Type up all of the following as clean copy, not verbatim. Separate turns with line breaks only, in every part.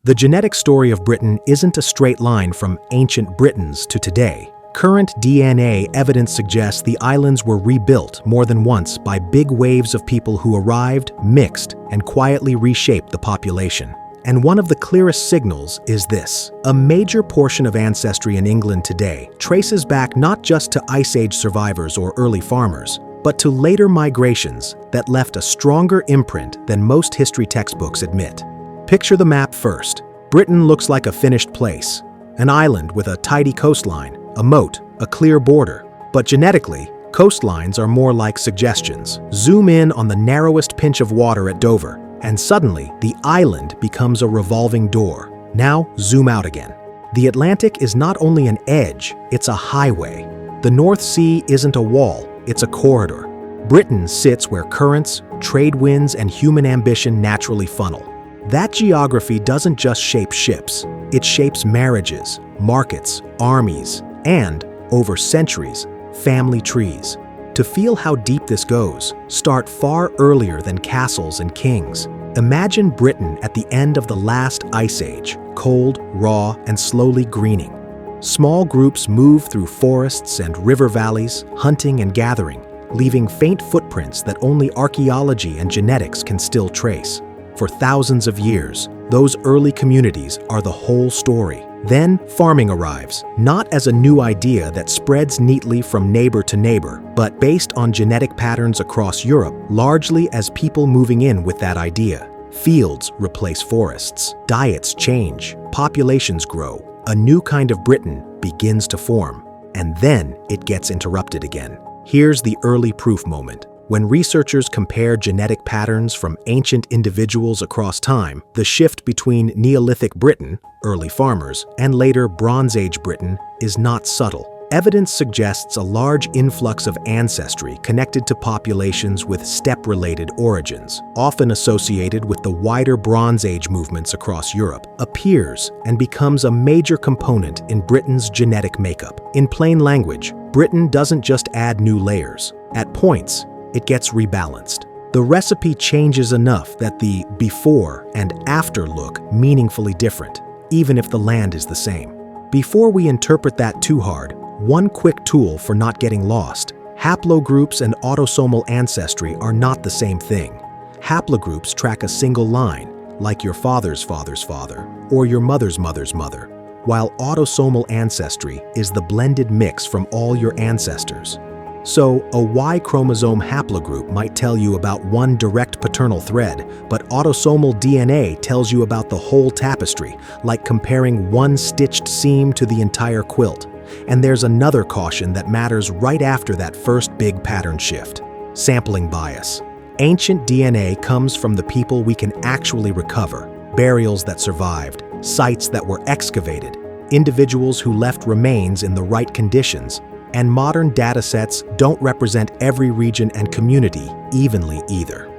The genetic story of Britain isn't a straight line from ancient Britons to today. Current DNA evidence suggests the islands were rebuilt more than once by big waves of people who arrived, mixed, and quietly reshaped the population. And one of the clearest signals is this. A major portion of ancestry in England today traces back not just to Ice Age survivors or early farmers, but to later migrations that left a stronger imprint than most history textbooks admit. Picture the map first. Britain looks like a finished place, an island with a tidy coastline, a moat, a clear border. But genetically, coastlines are more like suggestions. Zoom in on the narrowest pinch of water at Dover, and suddenly the island becomes a revolving door. Now zoom out again. The Atlantic is not only an edge, it's a highway. The North Sea isn't a wall, it's a corridor. Britain sits where currents, trade winds, and human ambition naturally funnel. That geography doesn't just shape ships, it shapes marriages, markets, armies, and, over centuries, family trees. To feel how deep this goes, start far earlier than castles and kings. Imagine Britain at the end of the last ice age, cold, raw, and slowly greening. Small groups move through forests and river valleys, hunting and gathering, leaving faint footprints that only archaeology and genetics can still trace. For thousands of years, those early communities are the whole story. Then farming arrives, not as a new idea that spreads neatly from neighbor to neighbor, but based on genetic patterns across Europe, largely as people moving in with that idea. Fields replace forests, diets change, populations grow, a new kind of Britain begins to form, and then it gets interrupted again. Here's the early proof moment. When researchers compare genetic patterns from ancient individuals across time, the shift between Neolithic Britain, early farmers, and later Bronze Age Britain is not subtle. Evidence suggests a large influx of ancestry connected to populations with steppe-related origins, often associated with the wider Bronze Age movements across Europe, appears and becomes a major component in Britain's genetic makeup. In plain language, Britain doesn't just add new layers. At points, it gets rebalanced. The recipe changes enough that the before and after look meaningfully different, even if the land is the same. Before we interpret that too hard, one quick tool for not getting lost. Haplogroups and autosomal ancestry are not the same thing. Haplogroups track a single line, like your father's father's father or your mother's mother's mother, while autosomal ancestry is the blended mix from all your ancestors. So, a Y chromosome haplogroup might tell you about one direct paternal thread, but autosomal DNA tells you about the whole tapestry, like comparing one stitched seam to the entire quilt. And there's another caution that matters right after that first big pattern shift: sampling bias. Ancient DNA comes from the people we can actually recover, burials that survived, sites that were excavated, individuals who left remains in the right conditions. And modern datasets don't represent every region and community evenly either.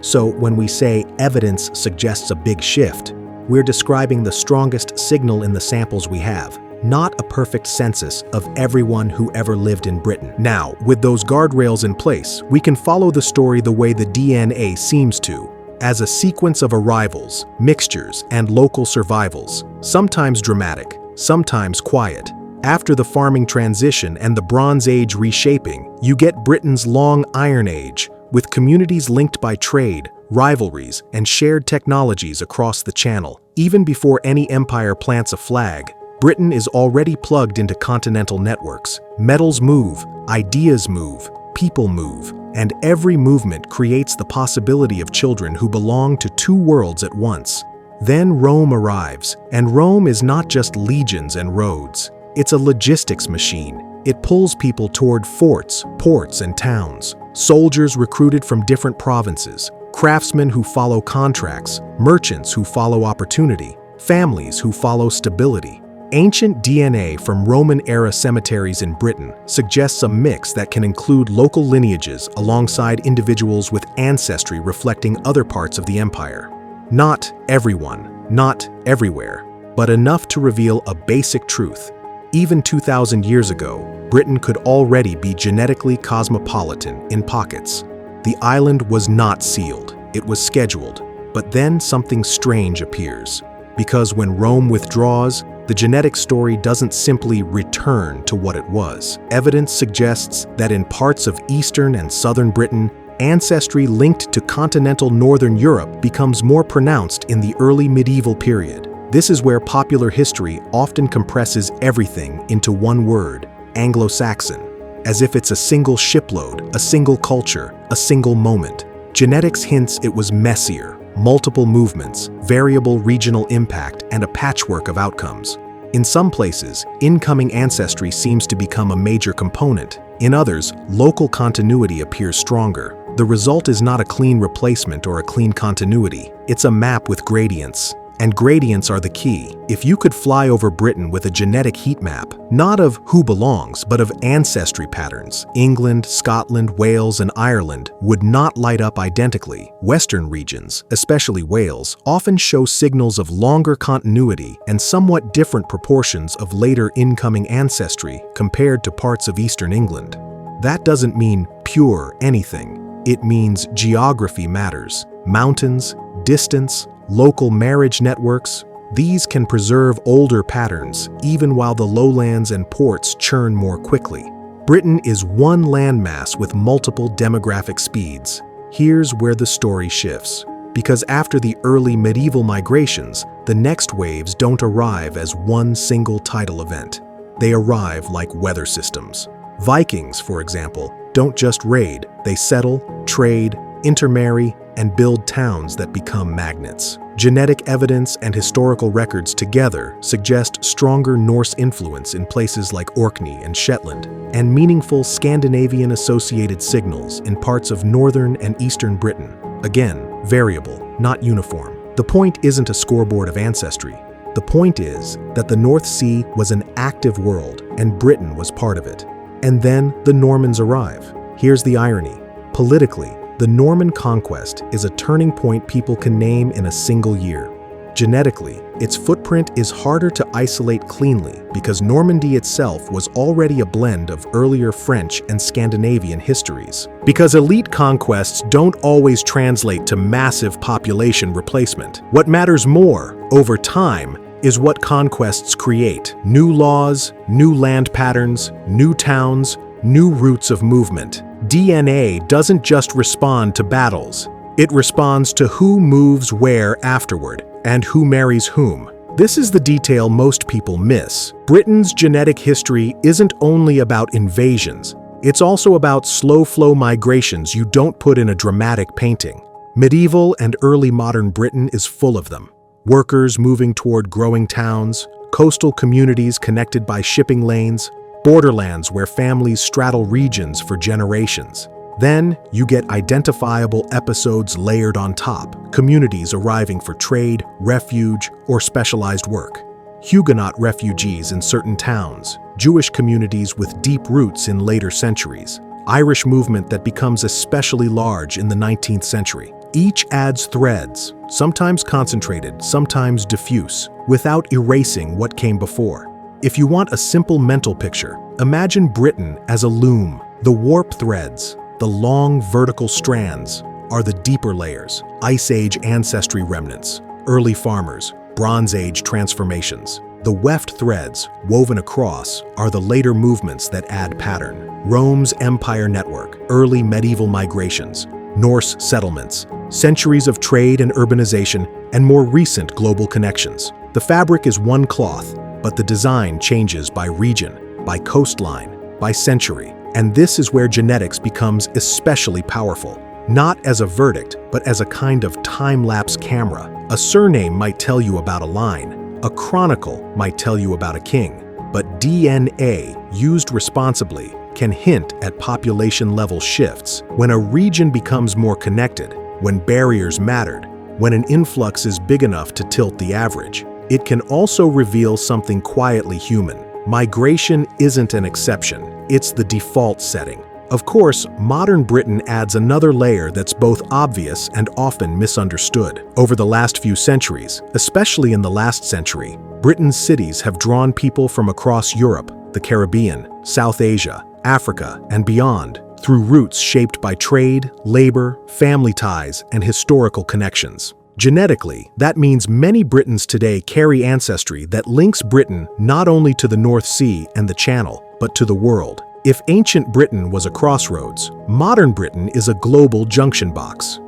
So when we say evidence suggests a big shift, we're describing the strongest signal in the samples we have, not a perfect census of everyone who ever lived in Britain. Now, with those guardrails in place, we can follow the story the way the DNA seems to, as a sequence of arrivals, mixtures, and local survivals, sometimes dramatic, sometimes quiet. After the farming transition and the Bronze Age reshaping, you get Britain's long Iron Age, with communities linked by trade, rivalries, and shared technologies across the Channel. Even before any empire plants a flag, Britain is already plugged into continental networks. Metals move, ideas move, people move, and every movement creates the possibility of children who belong to two worlds at once. Then Rome arrives, and Rome is not just legions and roads. It's a logistics machine. It pulls people toward forts, ports, and towns. Soldiers recruited from different provinces, craftsmen who follow contracts, merchants who follow opportunity, families who follow stability. Ancient DNA from Roman-era cemeteries in Britain suggests a mix that can include local lineages alongside individuals with ancestry reflecting other parts of the empire. Not everyone, not everywhere, but enough to reveal a basic truth. Even 2,000 years ago, Britain could already be genetically cosmopolitan in pockets. The island was not sealed, it was scheduled, but then something strange appears. Because when Rome withdraws, the genetic story doesn't simply return to what it was. Evidence suggests that in parts of eastern and southern Britain, ancestry linked to continental northern Europe becomes more pronounced in the early medieval period. This is where popular history often compresses everything into one word: Anglo-Saxon, as if it's a single shipload, a single culture, a single moment. Genetics hints it was messier, multiple movements, variable regional impact, and a patchwork of outcomes. In some places, incoming ancestry seems to become a major component. In others, local continuity appears stronger. The result is not a clean replacement or a clean continuity. It's a map with gradients. And gradients are the key. If you could fly over Britain with a genetic heat map, not of who belongs, but of ancestry patterns, England, Scotland, Wales, and Ireland would not light up identically. Western regions, especially Wales, often show signals of longer continuity and somewhat different proportions of later incoming ancestry compared to parts of Eastern England. That doesn't mean pure anything. It means geography matters. Mountains, distance, local marriage networks, these can preserve older patterns even while the lowlands and ports churn more quickly. Britain is one landmass with multiple demographic speeds. Here's where the story shifts. Because after the early medieval migrations, the next waves don't arrive as one single tidal event. They arrive like weather systems. Vikings, for example, don't just raid, they settle, trade, intermarry, and build towns that become magnets. Genetic evidence and historical records together suggest stronger Norse influence in places like Orkney and Shetland, and meaningful Scandinavian-associated signals in parts of northern and eastern Britain. Again, variable, not uniform. The point isn't a scoreboard of ancestry. The point is that the North Sea was an active world, and Britain was part of it. And then the Normans arrive. Here's the irony. Politically, the Norman conquest is a turning point people can name in a single year. Genetically, its footprint is harder to isolate cleanly because Normandy itself was already a blend of earlier French and Scandinavian histories. Because elite conquests don't always translate to massive population replacement. What matters more, over time, is what conquests create. New laws, new land patterns, new towns, new routes of movement. DNA doesn't just respond to battles. It responds to who moves where afterward and who marries whom. This is the detail most people miss. Britain's genetic history isn't only about invasions. It's also about slow-flow migrations you don't put in a dramatic painting. Medieval and early modern Britain is full of them. Workers moving toward growing towns, coastal communities connected by shipping lanes, borderlands where families straddle regions for generations. Then you get identifiable episodes layered on top, communities arriving for trade, refuge, or specialized work. Huguenot refugees in certain towns, Jewish communities with deep roots in later centuries, Irish movement that becomes especially large in the 19th century. Each adds threads, sometimes concentrated, sometimes diffuse, without erasing what came before. If you want a simple mental picture, imagine Britain as a loom. The warp threads, the long vertical strands, are the deeper layers, Ice Age ancestry remnants, early farmers, Bronze Age transformations. The weft threads, woven across, are the later movements that add pattern. Rome's empire network, early medieval migrations, Norse settlements, centuries of trade and urbanization, and more recent global connections. The fabric is one cloth, but the design changes by region, by coastline, by century. And this is where genetics becomes especially powerful. Not as a verdict, but as a kind of time-lapse camera. A surname might tell you about a line. A chronicle might tell you about a king. But DNA, used responsibly, can hint at population-level shifts. When a region becomes more connected, when barriers mattered, when an influx is big enough to tilt the average, it can also reveal something quietly human. Migration isn't an exception, it's the default setting. Of course, modern Britain adds another layer that's both obvious and often misunderstood. Over the last few centuries, especially in the last century, Britain's cities have drawn people from across Europe, the Caribbean, South Asia, Africa, and beyond, through routes shaped by trade, labor, family ties, and historical connections. Genetically, that means many Britons today carry ancestry that links Britain not only to the North Sea and the Channel, but to the world. If ancient Britain was a crossroads, modern Britain is a global junction box.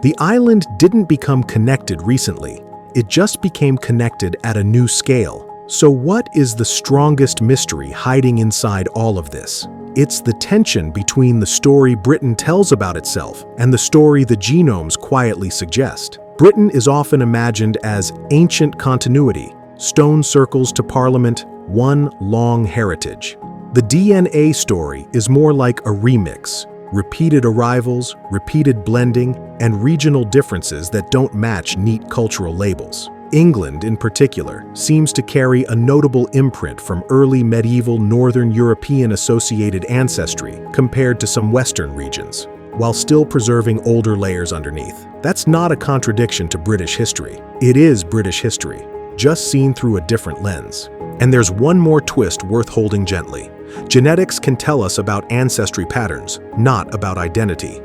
The island didn't become connected recently, it just became connected at a new scale. So what is the strongest mystery hiding inside all of this? It's the tension between the story Britain tells about itself and the story the genomes quietly suggest. Britain is often imagined as ancient continuity, stone circles to parliament, one long heritage. The DNA story is more like a remix, repeated arrivals, repeated blending, and regional differences that don't match neat cultural labels. England, in particular, seems to carry a notable imprint from early medieval Northern European associated ancestry compared to some Western regions, while still preserving older layers underneath. That's not a contradiction to British history. It is British history, just seen through a different lens. And there's one more twist worth holding gently. Genetics can tell us about ancestry patterns, not about identity.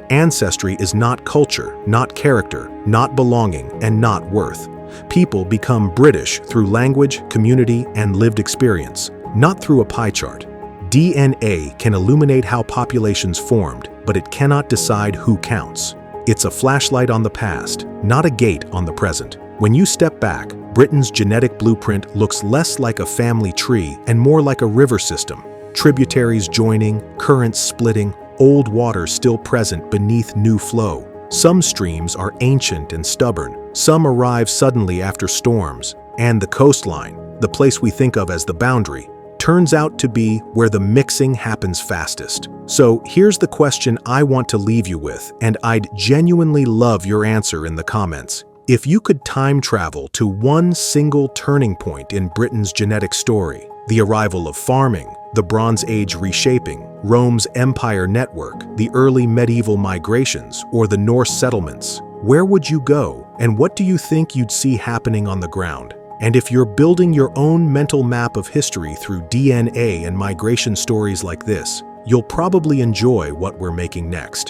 Ancestry is not culture, not character, not belonging, and not worth. People become British through language, community, and lived experience, not through a pie chart. DNA can illuminate how populations formed, but it cannot decide who counts. It's a flashlight on the past, not a gate on the present. When you step back, Britain's genetic blueprint looks less like a family tree and more like a river system. Tributaries joining, currents splitting, old water still present beneath new flow. Some streams are ancient and stubborn, some arrive suddenly after storms, and the coastline, the place we think of as the boundary, turns out to be where the mixing happens fastest. So here's the question I want to leave you with, and I'd genuinely love your answer in the comments. If you could time travel to one single turning point in Britain's genetic story, the arrival of farming, the Bronze Age reshaping, Rome's empire network, the early medieval migrations, or the Norse settlements, where would you go, and what do you think you'd see happening on the ground? And if you're building your own mental map of history through DNA and migration stories like this, you'll probably enjoy what we're making next.